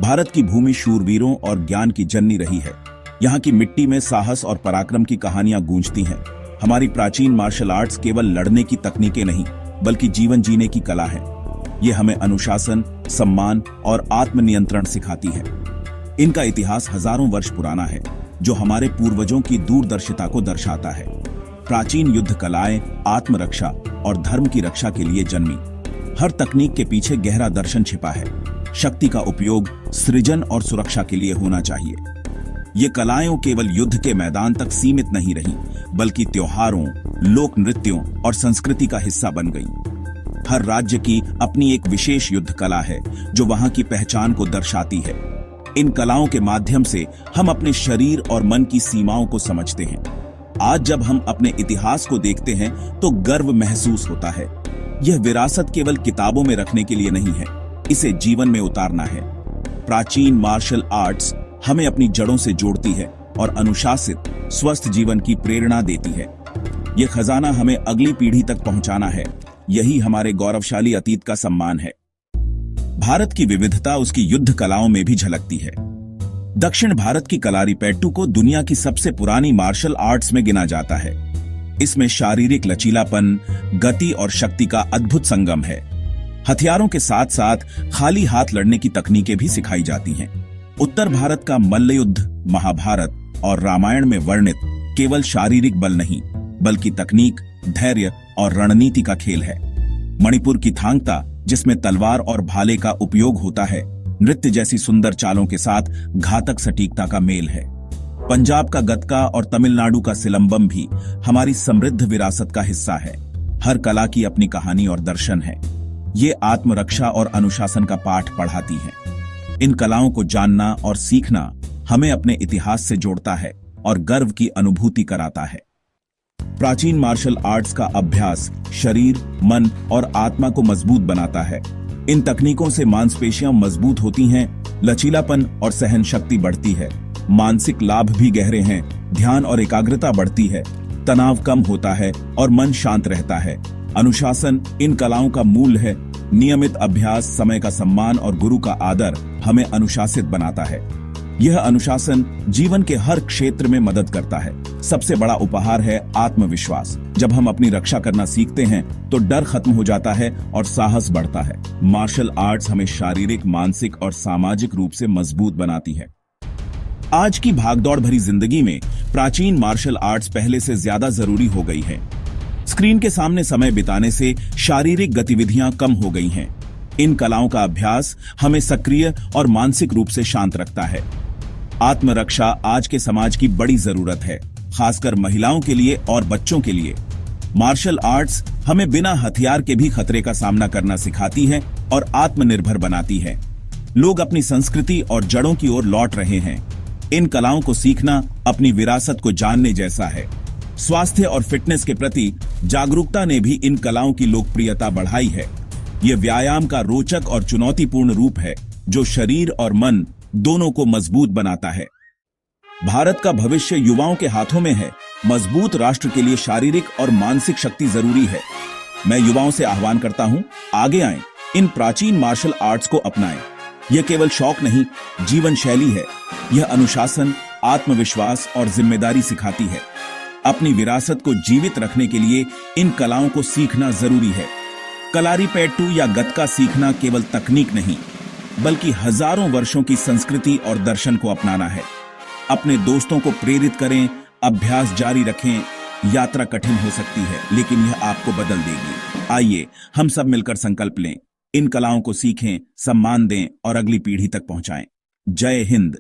भारत की भूमि शूरवीरों और ज्ञान की जननी रही है। यहाँ की मिट्टी में साहस और पराक्रम की कहानियां गूंजती हैं। हमारी प्राचीन मार्शल आर्ट्स केवल लड़ने की तकनीकें नहीं, बल्कि जीवन जीने की कला है। ये हमें अनुशासन, सम्मान और आत्मनियंत्रण सिखाती है। इनका इतिहास हजारों वर्ष पुराना है, जो हमारे पूर्वजों की दूरदर्शिता को दर्शाता है। प्राचीन युद्ध कलाएं आत्मरक्षा और धर्म की रक्षा के लिए जन्मी। हर तकनीक के पीछे गहरा दर्शन छिपा है। शक्ति का उपयोग सृजन और सुरक्षा के लिए होना चाहिए। ये कलाएं केवल युद्ध के मैदान तक सीमित नहीं रहीं, बल्कि त्योहारों, लोक नृत्यों और संस्कृति का हिस्सा बन गईं। हर राज्य की अपनी एक विशेष युद्ध कला है, जो वहां की पहचान को दर्शाती है। इन कलाओं के माध्यम से हम अपने शरीर और मन की सीमाओं को समझते हैं। आज जब हम अपने इतिहास को देखते हैं तो गर्व महसूस होता है। यह विरासत केवल किताबों में रखने के लिए नहीं है, इसे जीवन में उतारना है। प्राचीन मार्शल आर्ट्स हमें अपनी जड़ों से जोड़ती है और अनुशासित, स्वस्थ जीवन की प्रेरणा देती है। यह खजाना हमें अगली पीढ़ी तक पहुंचाना है। यही हमारे गौरवशाली अतीत का सम्मान है। भारत की विविधता उसकी युद्ध कलाओं में भी झलकती है। दक्षिण भारत की कलारीपयट्टू को दुनिया की सबसे पुरानी मार्शल आर्ट्स में गिना जाता है। इसमें शारीरिक लचीलापन, गति और शक्ति का अद्भुत संगम है। हथियारों के साथ साथ खाली हाथ लड़ने की तकनीकें भी सिखाई जाती हैं। उत्तर भारत का मल्लयुद्ध महाभारत और रामायण में वर्णित केवल शारीरिक बल नहीं, बल्कि तकनीक, धैर्य और रणनीति का खेल है। मणिपुर की थांगता, जिसमें तलवार और भाले का उपयोग होता है, नृत्य जैसी सुंदर चालों के साथ घातक सटीकता का मेल है। पंजाब का गतका और तमिलनाडु का सिलंबम भी हमारी समृद्ध विरासत का हिस्सा है। हर कला की अपनी कहानी और दर्शन है। ये आत्मरक्षा और अनुशासन का पाठ पढ़ाती है। इन कलाओं को जानना और सीखना हमें अपने इतिहास से जोड़ता है और गर्व की अनुभूति कराता है। प्राचीन मार्शल आर्ट्स का अभ्यास शरीर, मन और आत्मा को मजबूत बनाता है। इन तकनीकों से मांसपेशियां मजबूत होती हैं, लचीलापन और सहन शक्ति बढ़ती है। मानसिक लाभ भी गहरे हैं। ध्यान और एकाग्रता बढ़ती है, तनाव कम होता है और मन शांत रहता है। अनुशासन इन कलाओं का मूल है। नियमित अभ्यास, समय का सम्मान और गुरु का आदर हमें अनुशासित बनाता है। यह अनुशासन जीवन के हर क्षेत्र में मदद करता है। सबसे बड़ा उपहार है आत्मविश्वास। जब हम अपनी रक्षा करना सीखते हैं तो डर खत्म हो जाता है और साहस बढ़ता है। मार्शल आर्ट्स हमें शारीरिक, मानसिक और सामाजिक रूप से मजबूत बनाती है। आज की भागदौड़ भरी जिंदगी में प्राचीन मार्शल आर्ट्स पहले से ज्यादा जरूरी हो गई है। स्क्रीन के सामने समय बिताने से शारीरिक गतिविधियां कम हो गई हैं। इन कलाओं का अभ्यास हमें सक्रिय और मानसिक रूप से शांत रखता है। आत्मरक्षा आज के समाज की बड़ी जरूरत है, खासकर महिलाओं के लिए और बच्चों के लिए। मार्शल आर्ट्स हमें बिना हथियार के भी खतरे का सामना करना सिखाती है और आत्मनिर्भर बनाती है। लोग अपनी संस्कृति और जड़ों की ओर लौट रहे हैं। इन कलाओं को सीखना अपनी विरासत को जानने जैसा है। स्वास्थ्य और फिटनेस के प्रति जागरूकता ने भी इन कलाओं की लोकप्रियता बढ़ाई है। यह व्यायाम का रोचक और चुनौतीपूर्ण रूप है, जो शरीर और मन दोनों को मजबूत बनाता है। भारत का भविष्य युवाओं के हाथों में है। मजबूत राष्ट्र के लिए शारीरिक और मानसिक शक्ति जरूरी है। मैं युवाओं से आह्वान करता हूं, आगे आएं, इन प्राचीन मार्शल आर्ट्स को अपनाएं। यह केवल शौक नहीं, जीवन शैली है। यह अनुशासन, आत्मविश्वास और जिम्मेदारी सिखाती है। अपनी विरासत को जीवित रखने के लिए इन कलाओं को सीखना जरूरी है। कलारीपयट्टू या गतका सीखना केवल तकनीक नहीं, बल्कि हजारों वर्षों की संस्कृति और दर्शन को अपनाना है। अपने दोस्तों को प्रेरित करें, अभ्यास जारी रखें। यात्रा कठिन हो सकती है, लेकिन यह आपको बदल देगी। आइए हम सब मिलकर संकल्प लें, इन कलाओं को सीखें, सम्मान दें और अगली पीढ़ी तक पहुंचाएं। जय हिंद।